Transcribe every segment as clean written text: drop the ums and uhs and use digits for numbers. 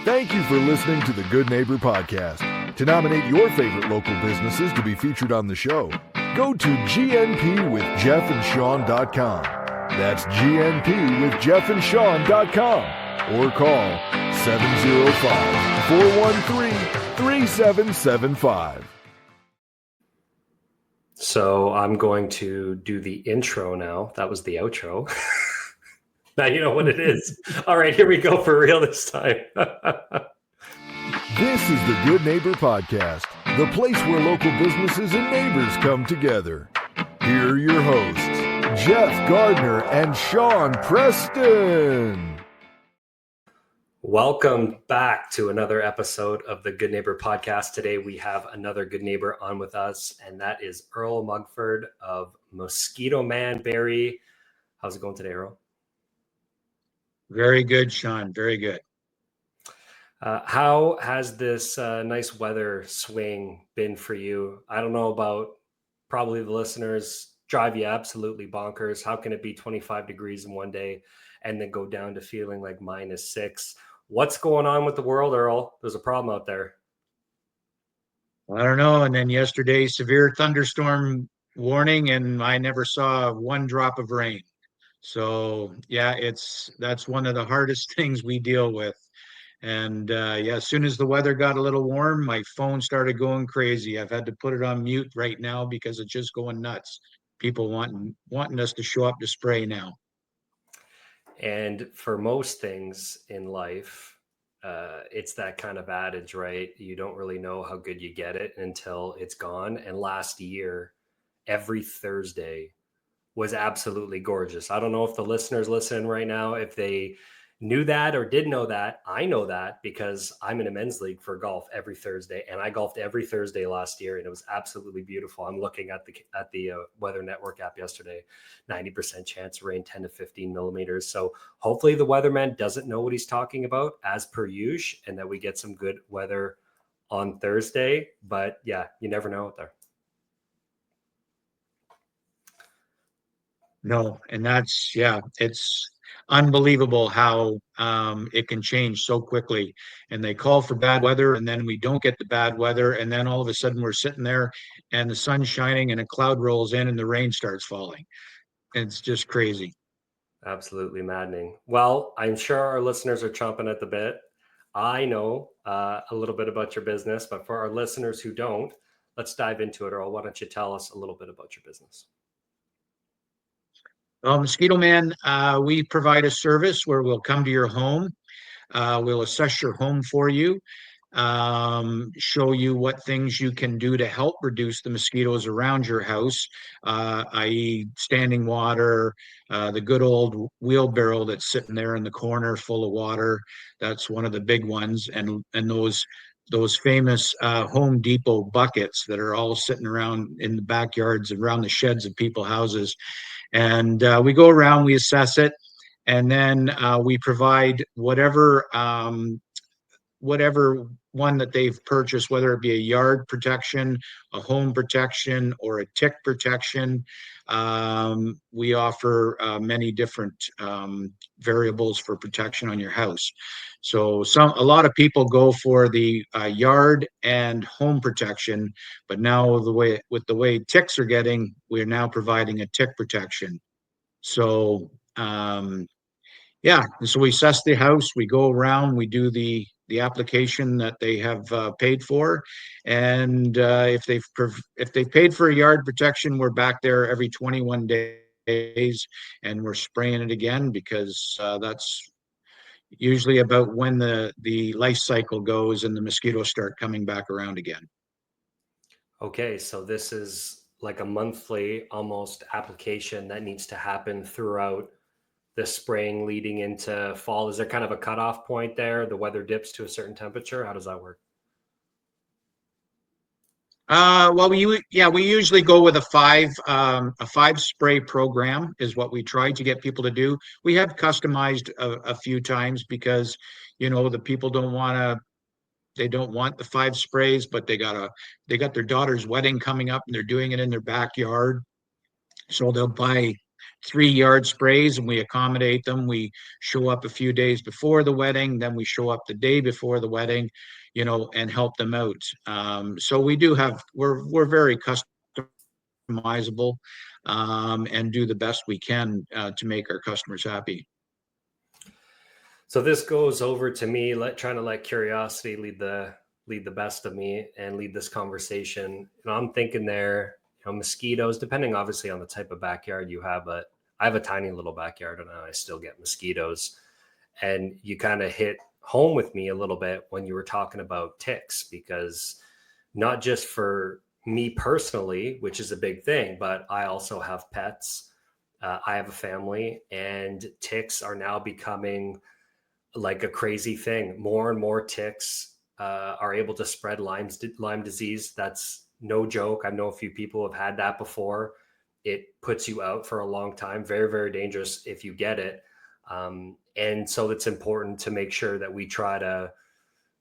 Thank you for listening to the Good Neighbor Podcast. To nominate your favorite local businesses to be featured on the show, go to gnpwithjeffandsean.com. That's gnpwithjeffandsean.com or call 705-413-3775. So I'm going to do the intro now. That was the outro. Now you know what it is. All right, here we go for real this time. This is the Good Neighbor Podcast, the place where local businesses and neighbors come together. Here are your hosts, Jeff Gardner and Sean Preston. Welcome back to another episode of the Good Neighbor Podcast. Today we have another good neighbor on with us, and that is Earl Mugford of Mosquito Man Berry. How's it going today, Earl? Very good, Sean. Very good. How has this nice weather swing been for you? I don't know about probably the listeners drive you absolutely bonkers. How can it be 25 degrees in one day and then go down to feeling like -6? What's going on with the world, Earl? There's a problem out there. I don't know. And then yesterday, severe thunderstorm warning, and I never saw one drop of rain. So yeah, that's one of the hardest things we deal with. And as soon as the weather got a little warm, my phone started going crazy. I've had to put it on mute right now because it's just going nuts. People wanting us to show up to spray now. And for most things in life, it's that kind of adage, right? You don't really know how good you get it until it's gone. And last year, every Thursday was absolutely gorgeous. I don't know if the listeners listen right now, if they knew that or did know that. I know that because I'm in a men's league for golf every Thursday, and I golfed every Thursday last year, and it was absolutely beautiful. I'm looking at the Weather Network app yesterday, 90% chance of rain, 10 to 15 millimeters. So hopefully the weatherman doesn't know what he's talking about as per usual, and that we get some good weather on Thursday. But yeah, you never know out there. No, and it's unbelievable how it can change so quickly. And they call for bad weather, and then we don't get the bad weather, and then all of a sudden we're sitting there and the sun's shining and a cloud rolls in and the rain starts falling. It's just crazy. Absolutely maddening. Well, I'm sure our listeners are chomping at the bit. I know a little bit about your business, but for our listeners who don't, let's dive into it. Earl, why don't you tell us a little bit about your business? Well, Mosquito Man, we provide a service where we'll come to your home. We'll assess your home for you, show you what things you can do to help reduce the mosquitoes around your house, i.e. standing water, the good old wheelbarrow that's sitting there in the corner full of water. That's one of the big ones. And those famous Home Depot buckets that are all sitting around in the backyards, around the sheds of people's houses. And we go around, we assess it, and then we provide whatever one that they've purchased, whether it be a yard protection, a home protection, or a tick protection. We offer many different variables for protection on your house. So a lot of people go for the yard and home protection, but now with the way ticks are getting, we're now providing a tick protection. So so we assess the house, we go around, we do the application that they have paid for, and if they've paid for a yard protection, we're back there every 21 days, and we're spraying it again because that's usually about when the life cycle goes and the mosquitoes start coming back around again. Okay, so this is like a monthly almost application that needs to happen throughout the spring leading into fall. Is there kind of a cutoff point there? The weather dips to a certain temperature. How does that work? Well, we usually go with a five spray program is what we try to get people to do. We have customized a few times because, the people they don't want the 5 sprays, but they got their daughter's wedding coming up and they're doing it in their backyard. So they'll buy 3 yard sprays, and we accommodate them. We show up a few days before the wedding, then we show up the day before the wedding, and help them out. So we're very customizable, and do the best we can to make our customers happy. So this goes over to me, trying to let curiosity lead the best of me and lead this conversation. And I'm thinking there, mosquitoes, depending obviously on the type of backyard you have, but I have a tiny little backyard and I still get mosquitoes. And you kind of hit home with me a little bit when you were talking about ticks, because not just for me personally, which is a big thing, but I also have pets. I have a family, and ticks are now becoming like a crazy thing. More and more ticks are able to spread Lyme disease. That's no joke. I know a few people have had that before. It puts you out for a long time. Very, very dangerous if you get it. And so it's important to make sure that we try to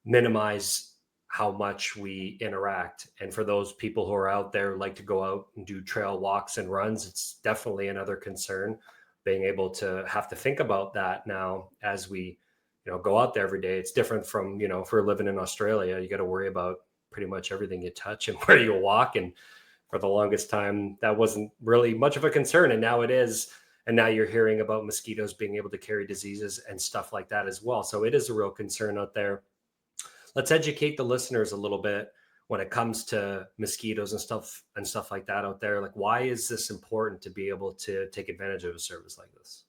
minimize how much we interact. And for those people who are out there, like to go out and do trail walks and runs, it's definitely another concern. Being able to have to think about that now as we go out there every day. It's different from, if we're living in Australia, you got to worry about pretty much everything you touch and where you walk. And for the longest time, that wasn't really much of a concern. And now it is. And now you're hearing about mosquitoes being able to carry diseases and stuff like that as well. So it is a real concern out there. Let's educate the listeners a little bit when it comes to mosquitoes and stuff like that out there. Like, why is this important to be able to take advantage of a service like this?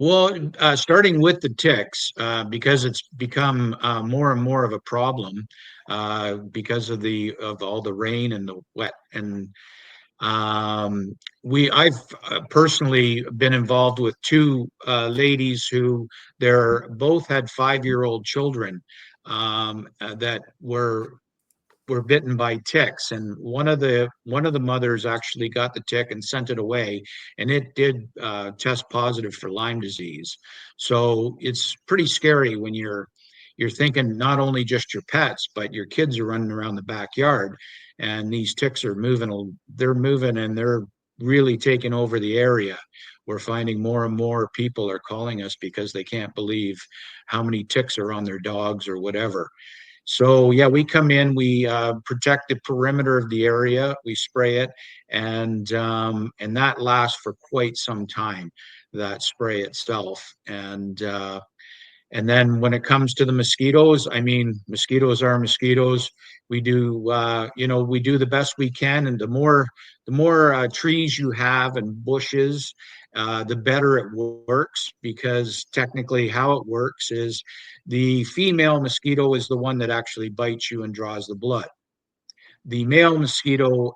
Well, starting with the ticks, because it's become more and more of a problem because of all the rain and the wet, and I've personally been involved with two ladies who they're both had 5-year-old children that were bitten by ticks, and one of the mothers actually got the tick and sent it away, and it did test positive for Lyme disease. So it's pretty scary when you're thinking not only just your pets, but your kids are running around the backyard, and these ticks are moving. They're moving, and they're really taking over the area. We're finding more and more people are calling us because they can't believe how many ticks are on their dogs or whatever. So yeah, we come in, we protect the perimeter of the area, we spray it, and that lasts for quite some time, that spray itself. And then when it comes to the mosquitoes, I mean, mosquitoes are mosquitoes. We do, we do the best we can, and the more trees you have and bushes, the better it works, because technically how it works is the female mosquito is the one that actually bites you and draws the blood. The male mosquito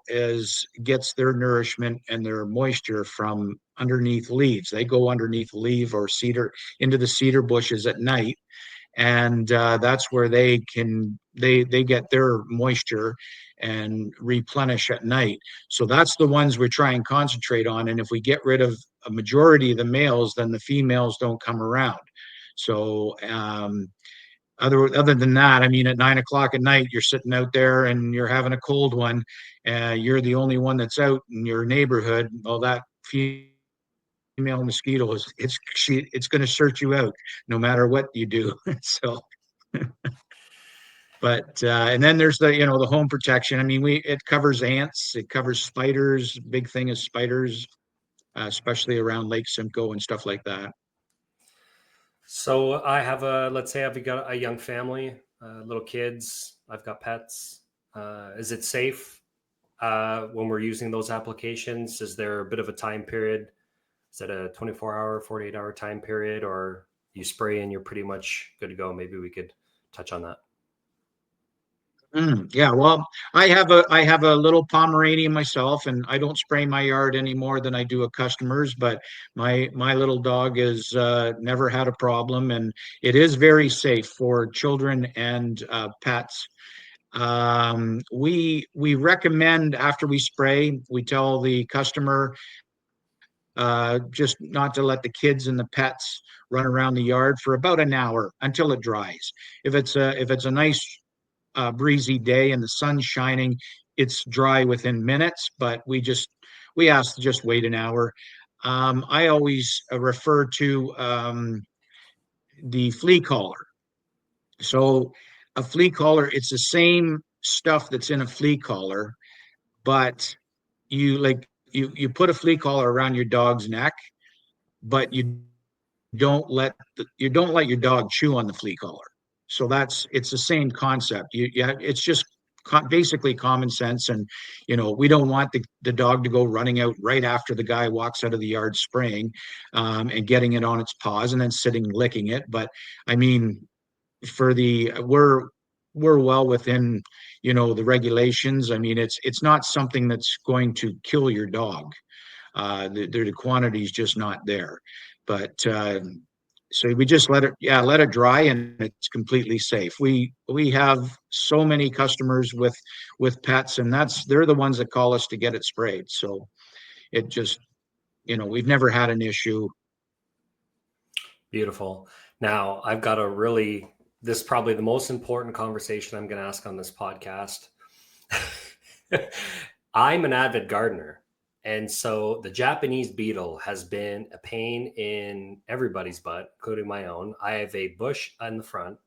gets their nourishment and their moisture from underneath leaves. They go underneath leaf or cedar into the cedar bushes at night, and that's where they get their moisture and replenish at night. So that's the ones we try and concentrate on. And if we get rid of a majority of the males, then the females don't come around. So other than that, I mean, at 9 o'clock at night, you're sitting out there and you're having a cold one, you're the only one that's out in your neighborhood. Well, that female mosquito it's going to search you out no matter what you do. So, but and then there's the home protection. I mean, it covers ants, it covers spiders. Big thing is spiders, especially around Lake Simcoe and stuff like that. So let's say I've got a young family, little kids, I've got pets. Is it safe when we're using those applications? Is there a bit of a time period? Is it a 24-hour, 48-hour time period, or you spray and you're pretty much good to go? Maybe we could touch on that. Yeah, well, I have a little Pomeranian myself, and I don't spray my yard any more than I do a customer's. But my little dog has never had a problem, and it is very safe for children and pets. We recommend, after we spray, we tell the customer just not to let the kids and the pets run around the yard for about an hour until it dries. If it's a nice breezy day and the sun's shining, it's dry within minutes. But we ask to just wait an hour. I always refer to the flea collar. So a flea collar, it's the same stuff that's in a flea collar, but you put a flea collar around your dog's neck, but you don't let your dog chew on the flea collar. So it's the same concept. It's just basically common sense. And we don't want the dog to go running out right after the guy walks out of the yard spraying, and getting it on its paws and then sitting licking it. But I mean, for the we're well within the regulations. I mean, it's not something that's going to kill your dog. The quantity is just not there. But so we just let it dry, and it's completely safe. We have so many customers with pets, and they're the ones that call us to get it sprayed. So it just, we've never had an issue. Beautiful. Now, this is probably the most important conversation I'm going to ask on this podcast. I'm an avid gardener. And so the Japanese beetle has been a pain in everybody's butt, including my own. I have a bush in the front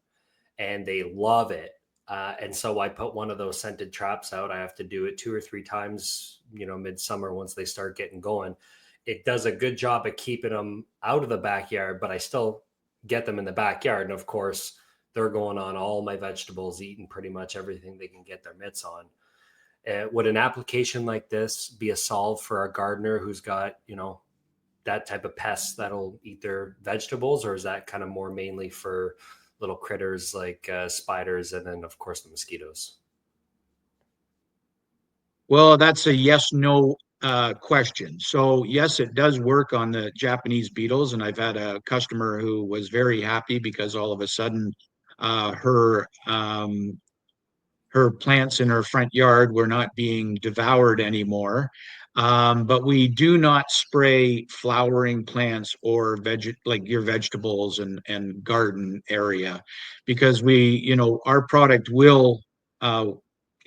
and they love it. And so I put one of those scented traps out. I have to do it 2 or 3 times, midsummer once they start getting going. It does a good job of keeping them out of the backyard, but I still get them in the backyard. And of course, they're going on all my vegetables, eating pretty much everything they can get their mitts on. Would an application like this be a solve for a gardener who's got, that type of pests that'll eat their vegetables? Or is that kind of more mainly for little critters like spiders and then, of course, the mosquitoes? Well, that's a yes, no question. So yes, it does work on the Japanese beetles. And I've had a customer who was very happy because all of a sudden her plants in her front yard were not being devoured anymore. But we do not spray flowering plants or like your vegetables and garden area, because our product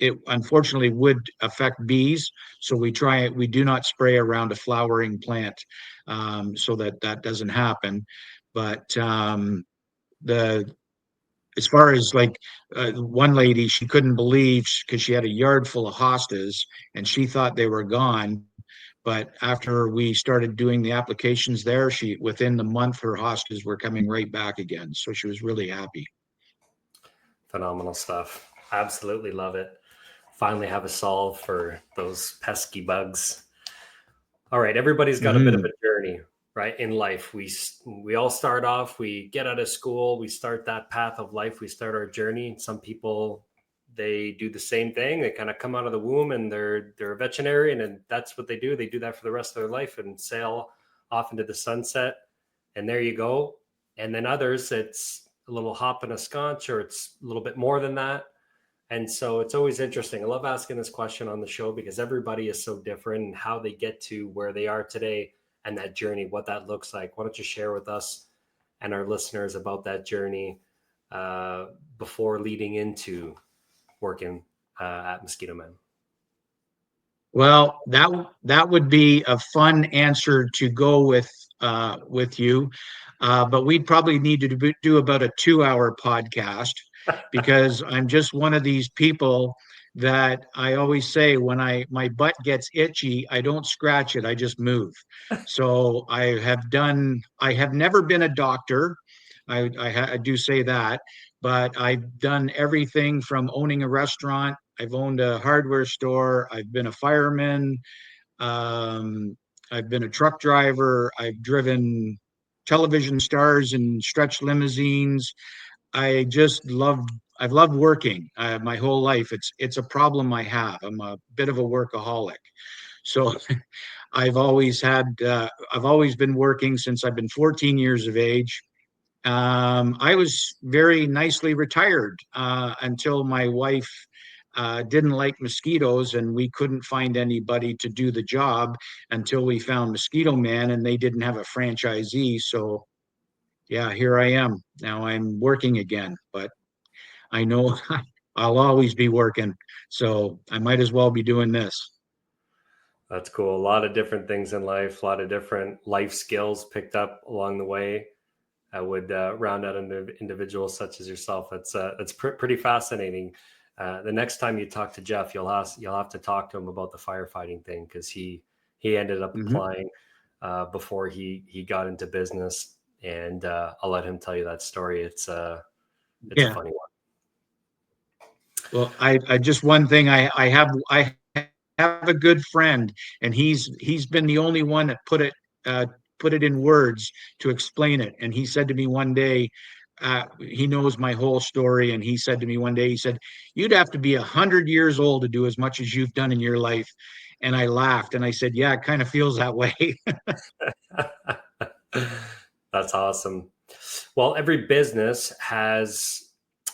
it unfortunately would affect bees. So we do not spray around a flowering plant, so that doesn't happen. But the as far as like one lady, she couldn't believe, because she had a yard full of hostas and she thought they were gone. But after we started doing the applications there, within the month, her hostas were coming right back again. So she was really happy. Phenomenal stuff. Absolutely love it. Finally have a solve for those pesky bugs. All right, everybody's got a bit of a journey, right, in life. We all start off, we get out of school, we start that path of life, we start our journey. Some people, they do the same thing. They kind of come out of the womb and they're a veterinarian, and that's what they do. They do that for the rest of their life and sail off into the sunset. And there you go. And then others, it's a little hop and a scotch, or it's a little bit more than that. And so it's always interesting. I love asking this question on the show because everybody is so different, and how they get to where they are today and that journey, what that looks like. Why don't you share with us and our listeners about that journey before leading into working at Mosquito Man? Well, that would be a fun answer to go with you, but we'd probably need to do about a 2-hour podcast, because I'm just one of these people that I always say, when my butt gets itchy, I don't scratch it, I just move. So I have never been a doctor. I do say that, but I've done everything from owning a restaurant. I've owned a hardware store. I've been a fireman. Um, I've been a truck driver. I've driven television stars in stretch limousines. I've loved working my whole life. It's a problem I have. I'm a bit of a workaholic. So I've always been working since I've been 14 years of age. I was very nicely retired until my wife didn't like mosquitoes, and we couldn't find anybody to do the job until we found Mosquito Man, and they didn't have a franchisee. So yeah, here I am. Now I'm working again, but I know I'll always be working. So I might as well be doing this. That's cool. A lot of different things in life, a lot of different life skills picked up along the way. I would round out an individual such as yourself. That's pretty fascinating. The next time you talk to Jeff, you'll have to talk to him about the firefighting thing, because he ended up Mhm. applying before he got into business, and I'll let him tell you that story. It's a Yeah. funny one. Well, I just one thing I have a good friend, and he's been the only one that put it in words to explain it. And he said to me one day, he knows my whole story, and he said to me one day, he said, "You'd have to be 100 years old to do as much as you've done in your life." And I laughed and I said, "Yeah, it kind of feels that way." That's awesome. Well, every business has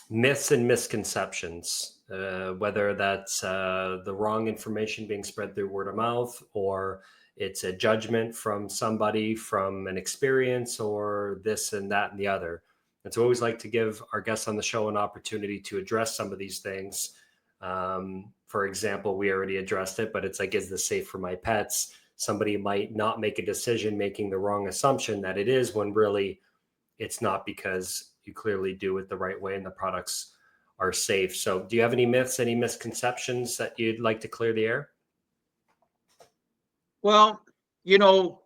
myths and misconceptions, whether that's the wrong information being spread through word of mouth, or it's a judgment from somebody from an experience, or this and that and the other. And so I always like to give our guests on the show an opportunity to address some of these things. For example, we already addressed it, but it's like, is this safe for my pets? Somebody might not make a decision making the wrong assumption that it is, when really it's not, because you clearly do it the right way and the products are safe. So do you have any myths, any misconceptions that you'd like to clear the air? Well, you know,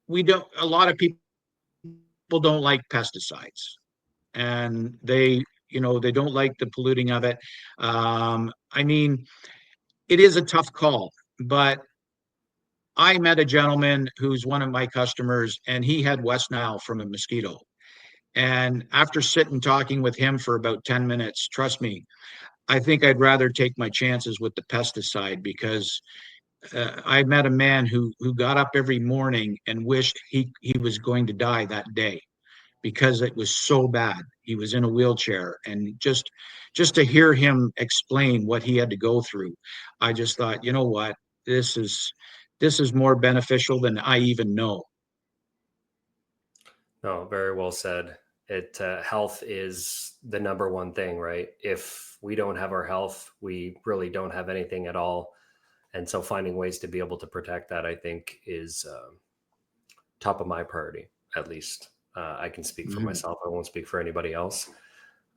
we don't, a lot of people don't like pesticides, and they don't like the polluting of it. I mean, it is a tough call, but I met a gentleman who's one of my customers, and he had West Nile from a mosquito. And after sitting talking with him for about 10 minutes, trust me, I think I'd rather take my chances with the pesticide, because I met a man who got up every morning and wished he was going to die that day, because it was so bad. He was in a wheelchair, and just to hear him explain what he had to go through, I just thought, you know what, this is this is more beneficial than I even know. No, very well said. It Health is the number one thing, right? If we don't have our health, we really don't have anything at all. And so finding ways to be able to protect that, I think, is top of my priority, at least. I can speak for Mhm. myself. I won't speak for anybody else.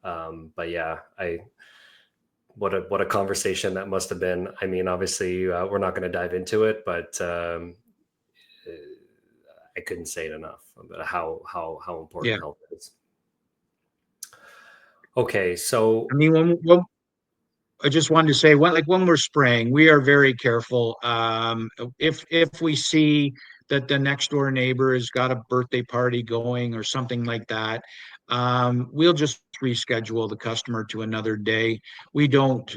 But yeah, I what a conversation that must have been. I mean, obviously, we're not going to dive into it, but I couldn't say it enough about how Yeah. important health is. Okay, so I mean, when I just wanted to say, when we're spraying, we are very careful. If we see that the next door neighbor has got a birthday party going or something like that, we'll just reschedule the customer to another day. We don't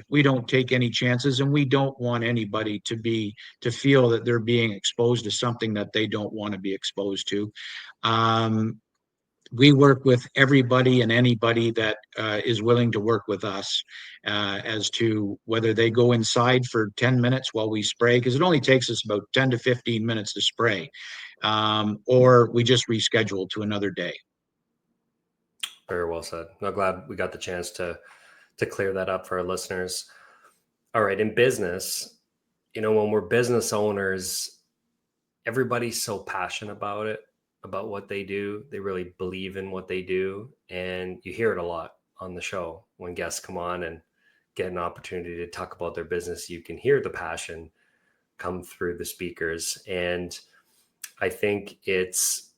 take any chances, and we don't want anybody to feel that they're being exposed to something that they don't want to be exposed to. Um, we work with everybody and anybody that is willing to work with us, as to whether they go inside for 10 minutes while we spray, because it only takes us about 10 to 15 minutes to spray, or we just reschedule to another day. very well said. I'm glad we got the chance to clear that up for our listeners. All right, in business, when we're business owners, everybody's so passionate about it, about what they do. They really believe in what they do. And you hear it a lot on the show when guests come on and get an opportunity to talk about their business. You can hear the passion come through the speakers. And I think it's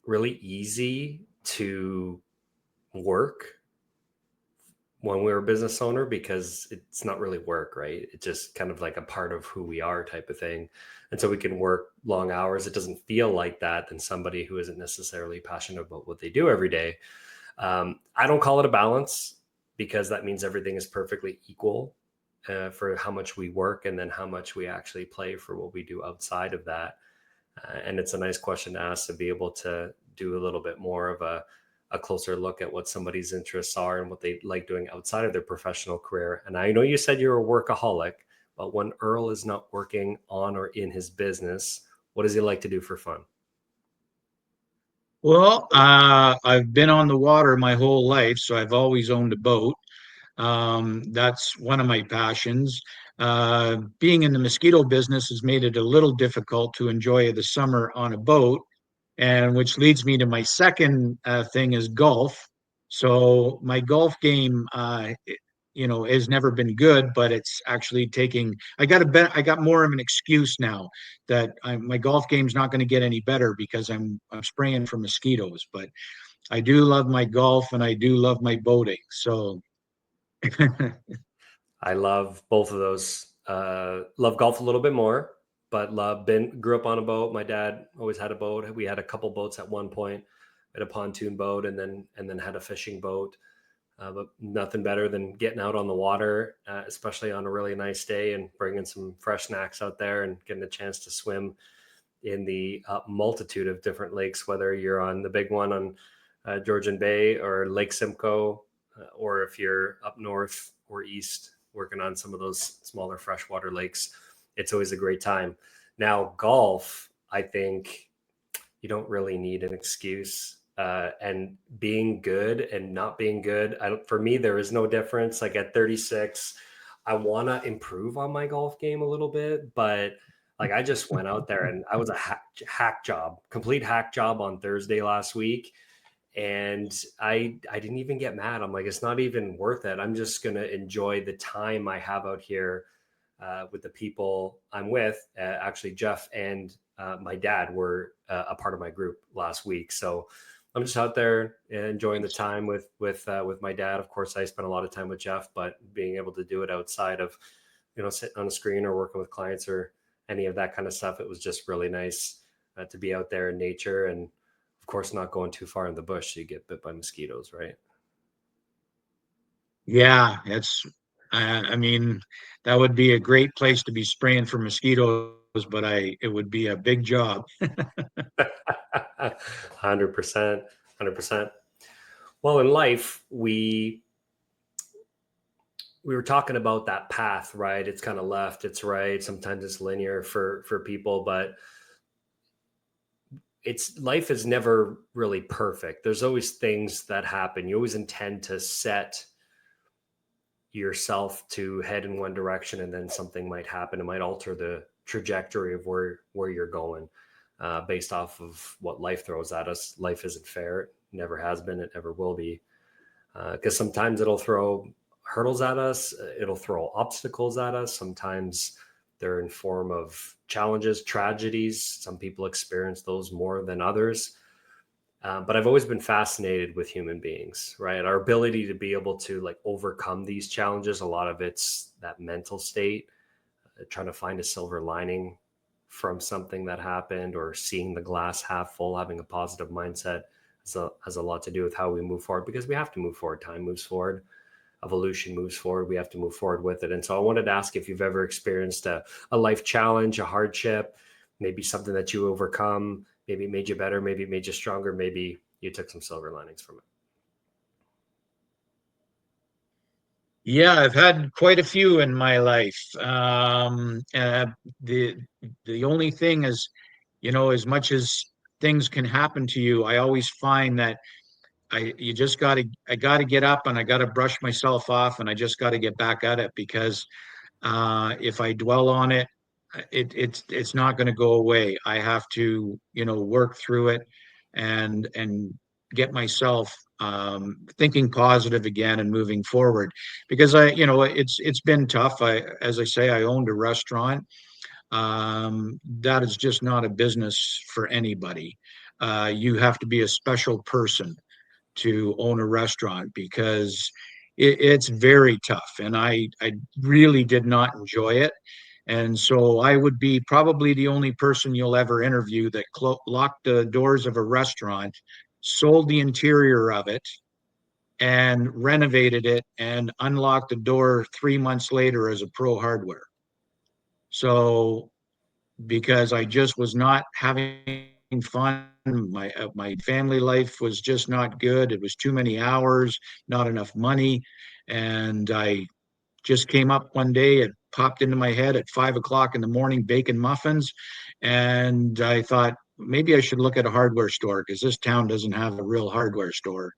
really easy to work when we're a business owner, because it's not really work, right? It's just kind of like a part of who we are, type of thing. And so we can work long hours. It doesn't feel like that than somebody who isn't necessarily passionate about what they do every day. I don't call it a balance, because that means everything is perfectly equal for how much we work and then how much we actually play for what we do outside of that. And it's a nice question to ask, to be able to do a little bit more of a closer look at what somebody's interests are and what they like doing outside of their professional career. And I know you said you're a workaholic, but when Earl is not working on or in his business, what does he like to do for fun? Well, I've been on the water my whole life, so I've always owned a boat. That's one of my passions. Being in the mosquito business has made it a little difficult to enjoy the summer on a boat, and which leads me to my second thing is golf. So my golf game, has never been good, but it's actually taking. I got a bet. I got more of an excuse now that my golf game's not going to get any better because I'm spraying for mosquitoes. But I do love my golf and I do love my boating. So I love both of those. Love golf a little bit more, but grew up on a boat. My dad always had a boat. We had a couple boats at one point. We had a pontoon boat, and then had a fishing boat. But nothing better than getting out on the water, especially on a really nice day, and bringing some fresh snacks out there and getting a chance to swim in the multitude of different lakes, whether you're on the big one on Georgian Bay or Lake Simcoe, or if you're up north or east working on some of those smaller freshwater lakes. It's always a great time. Now, golf, I think you don't really need an excuse. And being good and not being good, for me, there is no difference. Like at 36, I want to improve on my golf game a little bit, but like I just went out there and I was a complete hack job on Thursday last week. And I didn't even get mad. I'm like, it's not even worth it. I'm just going to enjoy the time I have out here with the people I'm with. Actually, Jeff and my dad were a part of my group last week. So I'm just out there enjoying the time with my dad. Of course, I spent a lot of time with Jeff, but being able to do it outside of, sitting on a screen or working with clients or any of that kind of stuff, it was just really nice to be out there in nature, and of course, not going too far in the bush so you get bit by mosquitoes, right? yeah, I mean, that would be a great place to be spraying for mosquitoes, but it would be a big job. 100%, 100%. Well, in life, we were talking about that path, right? It's kind of left, it's right. Sometimes it's linear for people, but life is never really perfect. There's always things that happen. You always intend to set yourself to head in one direction, and then something might happen. It might alter the trajectory of where you're going, based off of what life throws at us. Life isn't fair. It never has been. It never will be. Because sometimes it'll throw hurdles at us. It'll throw obstacles at us. Sometimes they're in form of challenges, tragedies. Some people experience those more than others. But I've always been fascinated with human beings, right? Our ability to be able to like overcome these challenges. A lot of it's that mental state, trying to find a silver lining from something that happened, or seeing the glass half full, having a positive mindset has a lot to do with how we move forward, because we have to move forward. Time moves forward. Evolution moves forward. We have to move forward with it. And so I wanted to ask if you've ever experienced a life challenge, a hardship, maybe something that you overcome, maybe it made you better, maybe it made you stronger, maybe you took some silver linings from it. Yeah, I've had quite a few in my life. The the only thing is, as much as things can happen to you, I always find that I gotta get up and I gotta brush myself off and I just gotta get back at it, because if I dwell on it, it's not going to go away. I have to, work through it and get myself thinking positive again and moving forward. Because it's been tough. As I say, I owned a restaurant. That is just not a business for anybody. You have to be a special person to own a restaurant, because it's very tough, and I really did not enjoy it. And so I would be probably the only person you'll ever interview that locked the doors of a restaurant, sold the interior of it, and renovated it, and unlocked the door 3 months later as a Pro Hardware. So because I just was not having fun. My family life was just not good. It was too many hours, not enough money, and I just came up one day. It popped into my head at 5 o'clock in the morning, baking muffins, and I thought maybe I should look at a hardware store, because this town doesn't have a real hardware store.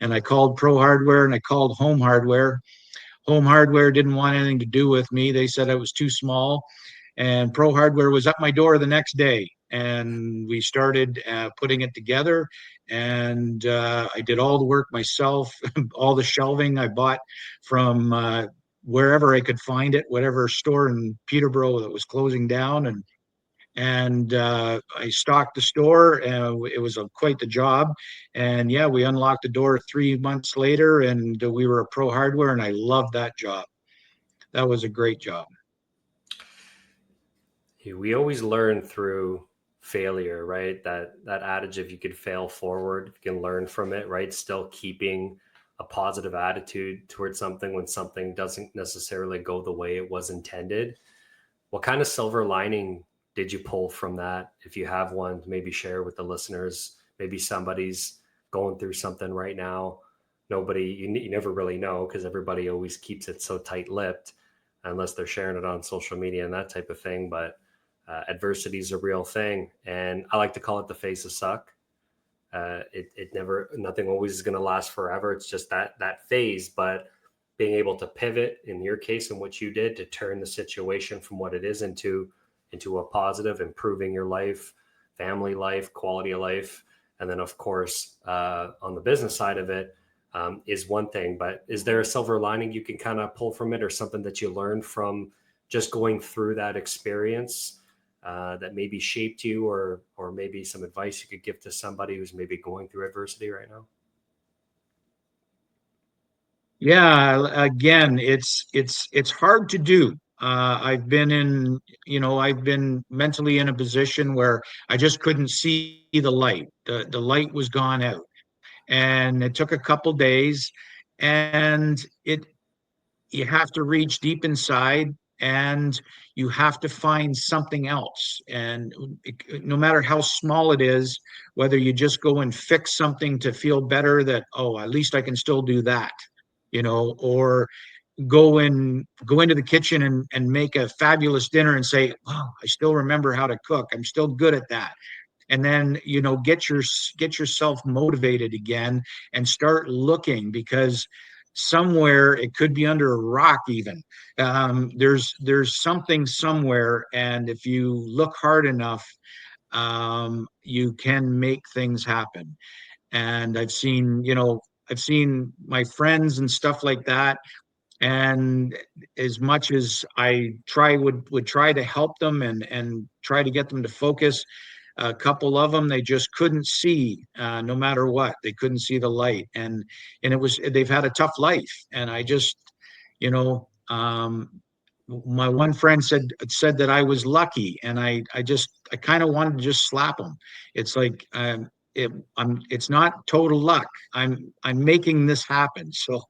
And I called Pro Hardware and I called Home Hardware, Home Hardware didn't want anything to do with me. They said I was too small. And Pro Hardware was at my door the next day. And we started putting it together. And I did all the work myself, all the shelving I bought from wherever I could find it, whatever store in Peterborough that was closing down. And I stocked the store. It was quite the job. And yeah, we unlocked the door 3 months later, and we were a Pro Hardware, and I loved that job. That was a great job. We always learn through failure, right? That adage, if you could fail forward, if you can learn from it, right? Still keeping a positive attitude towards something when something doesn't necessarily go the way it was intended. What kind of silver lining did you pull from that? If you have one, maybe share with the listeners. Maybe somebody's going through something right now. You never really know, because everybody always keeps it so tight-lipped unless they're sharing it on social media and that type of thing. But adversity is a real thing, and I like to call it the face of suck. Nothing always is going to last forever. It's just that phase. But being able to pivot, in your case and what you did, to turn the situation from what it is into a positive, improving your life, family life, quality of life. And then, of course, on the business side of it, is one thing. But is there a silver lining you can kind of pull from it, or something that you learned from just going through that experience that maybe shaped you, or maybe some advice you could give to somebody who's maybe going through adversity right now? Yeah, again, it's hard to do. I've been mentally in a position where I just couldn't see the light. The light was gone out, and it took a couple days, and it you have to reach deep inside, and you have to find something else. And no matter how small it is, whether you just go and fix something to feel better, that, oh, at least I can still do that, or go into the kitchen and make a fabulous dinner and say, oh, I still remember how to cook. I'm still good at that. And then get yourself motivated again and start looking, because somewhere it could be under a rock even. There's something somewhere, and if you look hard enough, you can make things happen. And I've seen my friends and stuff like that, and as much as I would try to help them and try to get them to focus, a couple of them, they just couldn't see, no matter what, they couldn't see the light. And they've had a tough life. And I just, you know my one friend said that I was lucky, and I kind of wanted to just slap him. It's like, it's not total luck. I'm making this happen. So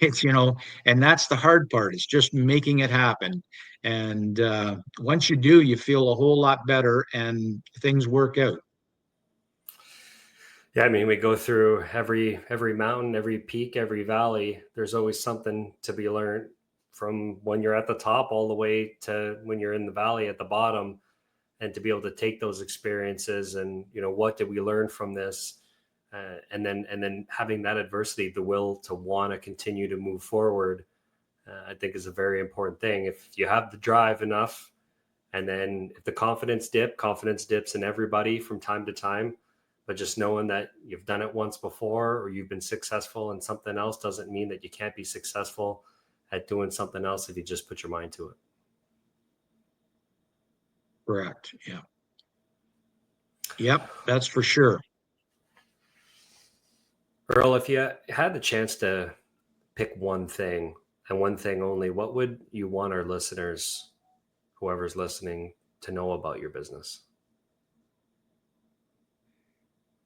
it's, and that's the hard part. It's just making it happen. And once you do, you feel a whole lot better, and things work out. Yeah, I mean, we go through every mountain, every peak, every valley. There's always something to be learned, from when you're at the top all the way to when you're in the valley at the bottom. And to be able to take those experiences and, what did we learn from this? And then having that adversity, the will to want to continue to move forward, I think is a very important thing. If you have the drive enough, and then if the confidence dips in everybody from time to time, but just knowing that you've done it once before, or you've been successful in something else, doesn't mean that you can't be successful at doing something else if you just put your mind to it. Correct. Yeah. Yep, that's for sure. Earl, if you had the chance to pick one thing, and one thing only, what would you want our listeners, whoever's listening, to know about your business?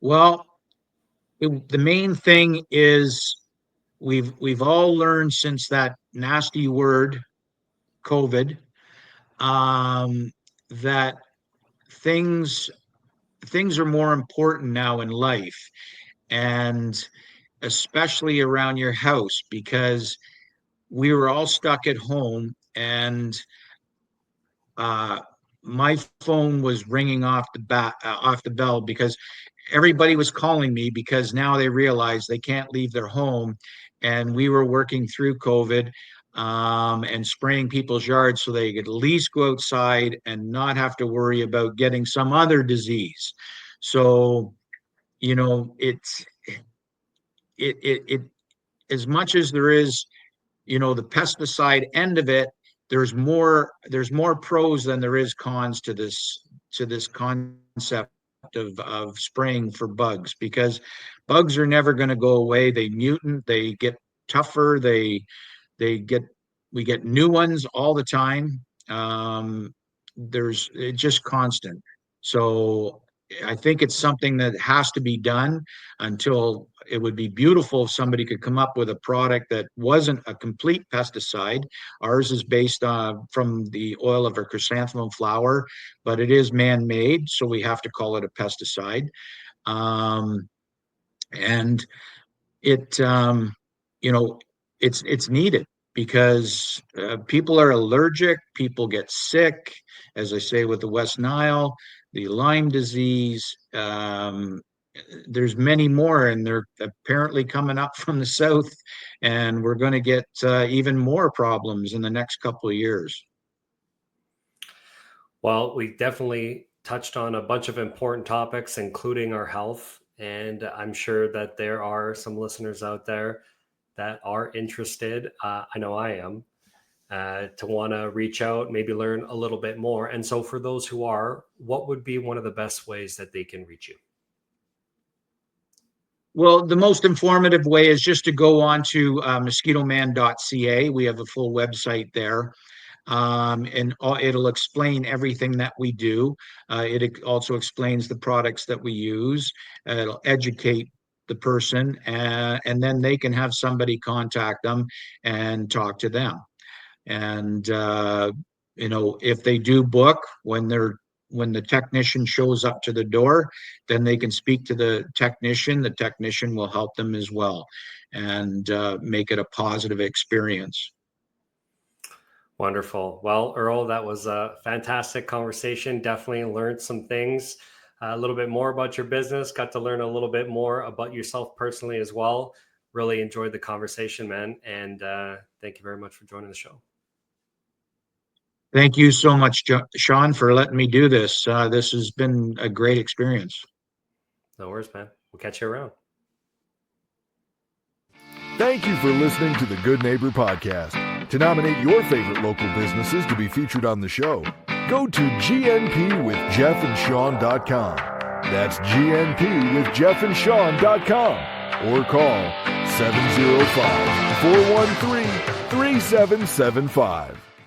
Well, the main thing is, we've all learned since that nasty word, COVID, that things things are more important now in life, and especially around your house, because we were all stuck at home. And uh, my phone was ringing off the bell, because everybody was calling me, because now they realize they can't leave their home, and we were working through COVID. and spraying people's yards so they could at least go outside and not have to worry about getting some other disease. So, it as much as there is, the pesticide end of it, there's more pros than there is cons to this concept of spraying for bugs, because bugs are never going to go away. They mutant, they get tougher, they get we get new ones all the time. It's just constant. So I think it's something that has to be done. Until it would be beautiful if somebody could come up with a product that wasn't a complete pesticide. Ours is based on from the oil of a chrysanthemum flower, but it is man-made, so we have to call it a pesticide. And it it's needed, because people are allergic, people get sick, as I say, with the West Nile, the Lyme disease. There's many more, and they're apparently coming up from the south, and we're going to get even more problems in the next couple of years. Well, we definitely touched on a bunch of important topics, including our health. And I'm sure that there are some listeners out there that are interested. I know I am, to want to reach out, maybe learn a little bit more. And so for those who are, what would be one of the best ways that they can reach you? Well, the most informative way is just to go on to mosquitoman.ca. We have a full website there. And it'll explain everything that we do. It also explains the products that we use. It'll educate the person, and then they can have somebody contact them and talk to them. And if they do book, when the technician shows up to the door, then they can speak to the technician. The technician will help them as well, and make it a positive experience. Wonderful. Well, Earl, that was a fantastic conversation. Definitely learned some things, a little bit more about your business, got to learn a little bit more about yourself personally as well. Really enjoyed the conversation, man. And thank you very much for joining the show. Thank you so much, Sean, for letting me do this. This has been a great experience. No worries, man. We'll catch you around. Thank you for listening to the Good Neighbor Podcast. To nominate your favorite local businesses to be featured on the show, go to gnpwithjeffandsean.com. That's gnpwithjeffandsean.com, or call 705-413-3775.